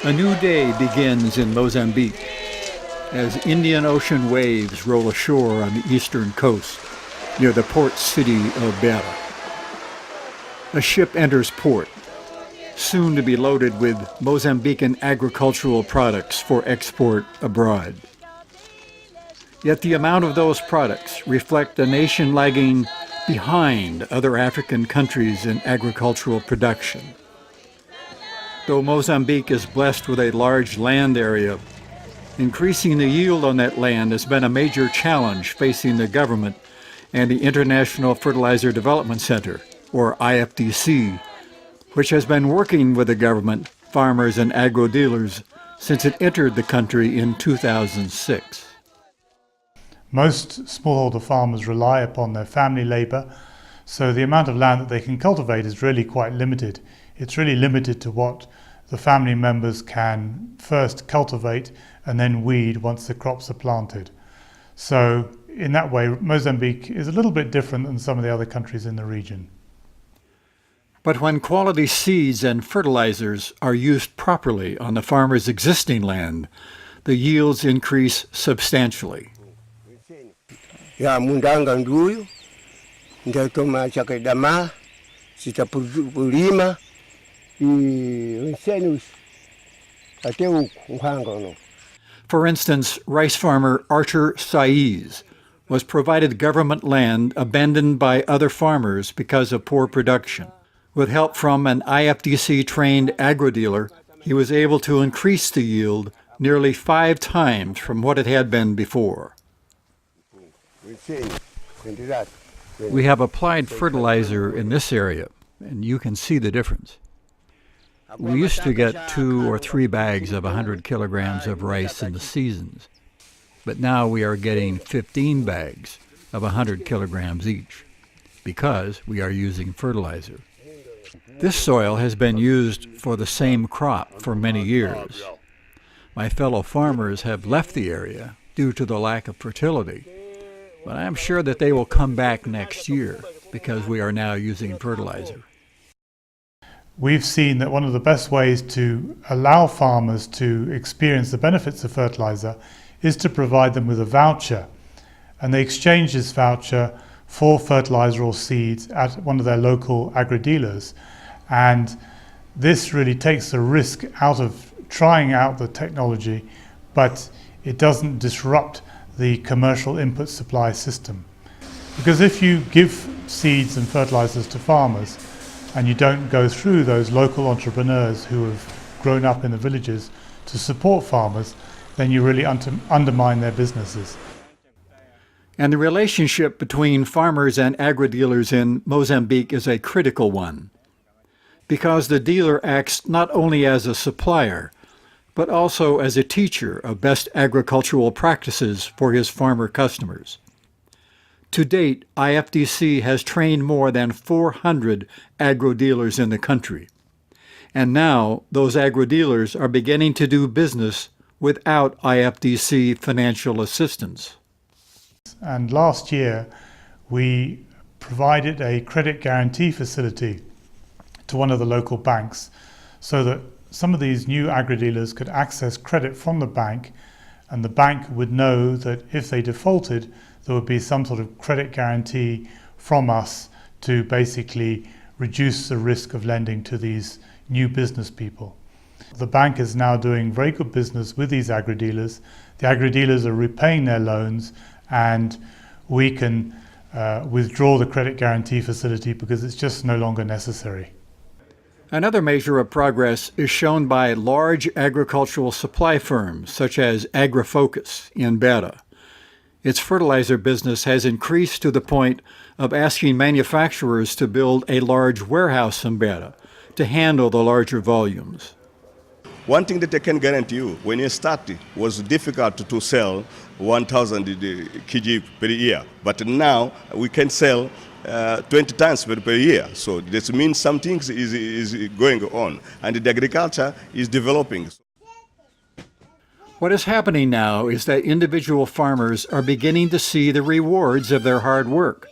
A new day begins in Mozambique as Indian Ocean waves roll ashore on the eastern coast near the port city of Beira. A ship enters port, soon to be loaded with Mozambican agricultural products for export abroad. Yet the amount of those products reflect a nation lagging behind other African countries in agricultural production. Though Mozambique is blessed with a large land area, increasing the yield on that land has been a major challenge facing the government and the International Fertilizer Development Center, or IFDC, which has been working with the government, farmers, and agro-dealers since it entered the country in 2006. Most smallholder farmers rely upon their family labour, so the amount of land that they can cultivate is really quite limited. It's really limited to what the family members can first cultivate and then weed once the crops are planted. So in that way, Mozambique is a little bit different than some of the other countries in the region. But when quality seeds and fertilizers are used properly on the farmer's existing land, the yields increase substantially. Mundanga nduyu ndatoma chakadama sitapulima nseni ate uhanga no. For instance, rice farmer Archer Saiz was provided government land abandoned by other farmers because of poor production. With help from an IFDC-trained agro-dealer, he was able to increase the yield nearly 5 times from what it had been before. We have applied fertilizer in this area, and you can see the difference. We used to get 2 or 3 bags of 100 kilograms of rice in the seasons, but now we are getting 15 bags of 100 kilograms each, because we are using fertilizer. This soil has been used for the same crop for many years. My fellow farmers have left the area due to the lack of fertility, but I'm sure that they will come back next year because we are now using fertilizer. We've seen that one of the best ways to allow farmers to experience the benefits of fertilizer is to provide them with a voucher, and they exchange this voucher for fertilizer or seeds at one of their local agri-dealers. And this really takes the risk out of trying out the technology, but it doesn't disrupt the commercial input supply system. Because if you give seeds and fertilizers to farmers and you don't go through those local entrepreneurs who have grown up in the villages to support farmers, then you really undermine their businesses. And the relationship between farmers and agri-dealers in Mozambique is a critical one, because the dealer acts not only as a supplier, but also as a teacher of best agricultural practices for his farmer customers. To date, IFDC has trained more than 400 agro-dealers in the country. And now those agro-dealers are beginning to do business without IFDC financial assistance. And last year, we provided a credit guarantee facility to one of the local banks so that some of these new agri-dealers could access credit from the bank, and the bank would know that if they defaulted, there would be some sort of credit guarantee from us to basically reduce the risk of lending to these new business people. The bank is now doing very good business with these agri-dealers. The agri-dealers are repaying their loans, and we can withdraw the credit guarantee facility because it's just no longer necessary. Another measure of progress is shown by large agricultural supply firms such as AgriFocus in Beira. Its fertilizer business has increased to the point of asking manufacturers to build a large warehouse in Beira to handle the larger volumes. One thing that I can guarantee you, when you started, was difficult to sell 1,000 kg per year, but now we can sell 20 tons per year. So this means something is going on, and the agriculture is developing. What is happening now is that individual farmers are beginning to see the rewards of their hard work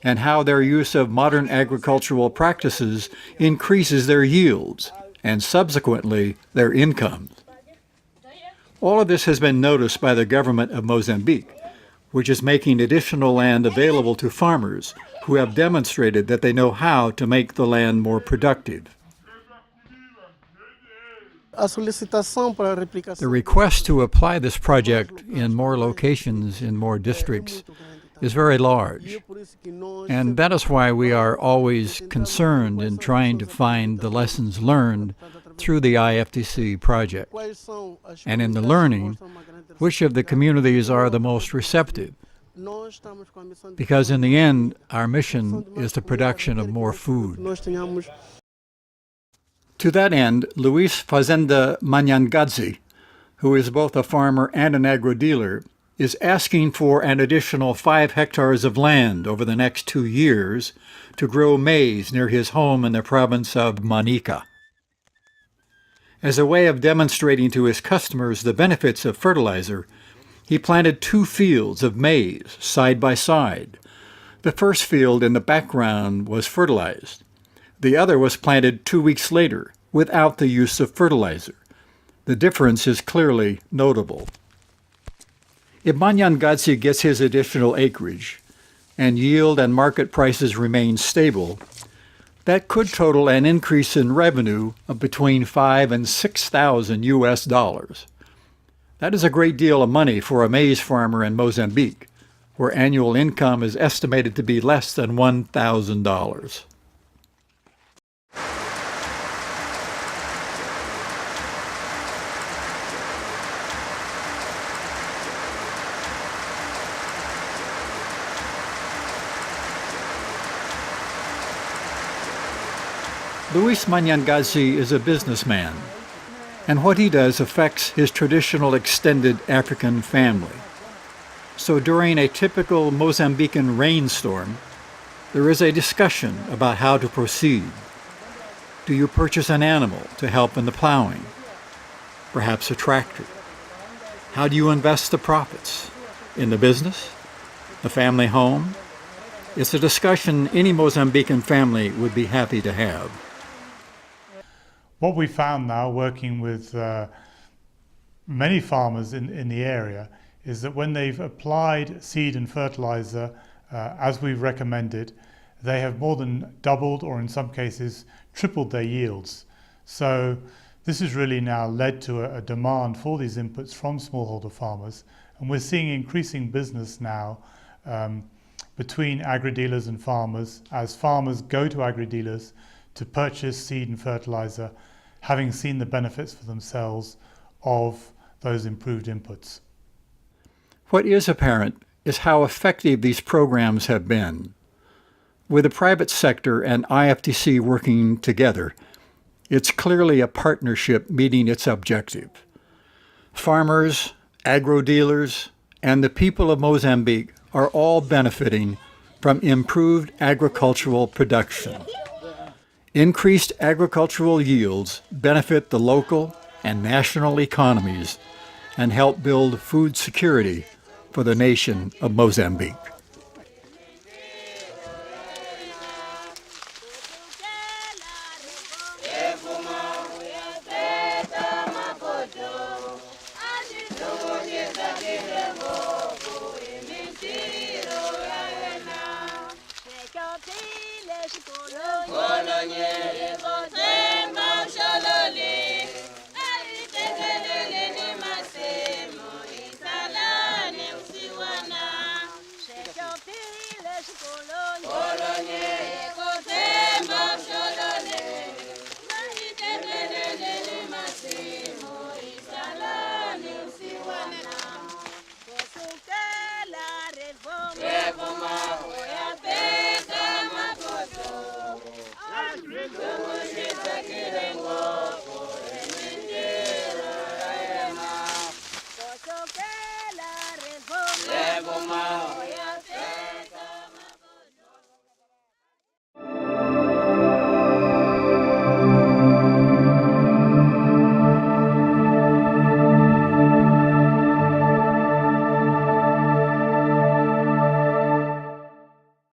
and how their use of modern agricultural practices increases their yields and subsequently their incomes. All of this has been noticed by the government of Mozambique, which is making additional land available to farmers who have demonstrated that they know how to make the land more productive. The request to apply this project in more locations, in more districts, is very large. And that is why we are always concerned in trying to find the lessons learned through the IFTC project. And in the learning, which of the communities are the most receptive? Because in the end, our mission is the production of more food. To that end, Luis Fazenda Manyangadzi, who is both a farmer and an agro-dealer, is asking for an additional 5 hectares of land over the next 2 years to grow maize near his home in the province of Manica. As a way of demonstrating to his customers the benefits of fertilizer, he planted 2 fields of maize side by side. The first field in the background was fertilized. The other was planted 2 weeks later without the use of fertilizer. The difference is clearly notable. If Manyangadzi gets his additional acreage and yield and market prices remain stable, that could total an increase in revenue of between $5,000 and $6,000 US. That is a great deal of money for a maize farmer in Mozambique, where annual income is estimated to be less than $1,000. Luis Manyangadzi is a businessman, and what he does affects his traditional extended African family. So during a typical Mozambican rainstorm, there is a discussion about how to proceed. Do you purchase an animal to help in the plowing? Perhaps a tractor? How do you invest the profits? In the business? The family home? It's a discussion any Mozambican family would be happy to have. What we found now, working with many farmers in the area, is that when they've applied seed and fertilizer as we've recommended, they have more than doubled, or in some cases tripled, their yields. So this has really now led to a demand for these inputs from smallholder farmers, and we're seeing increasing business now between agri-dealers and farmers, as farmers go to agri-dealers to purchase seed and fertilizer, having seen the benefits for themselves of those improved inputs. What is apparent is how effective these programs have been. With the private sector and IFTC working together, it's clearly a partnership meeting its objective. Farmers, agro-dealers, and the people of Mozambique are all benefiting from improved agricultural production. Increased agricultural yields benefit the local and national economies and help build food security for the nation of Mozambique. Bolonye,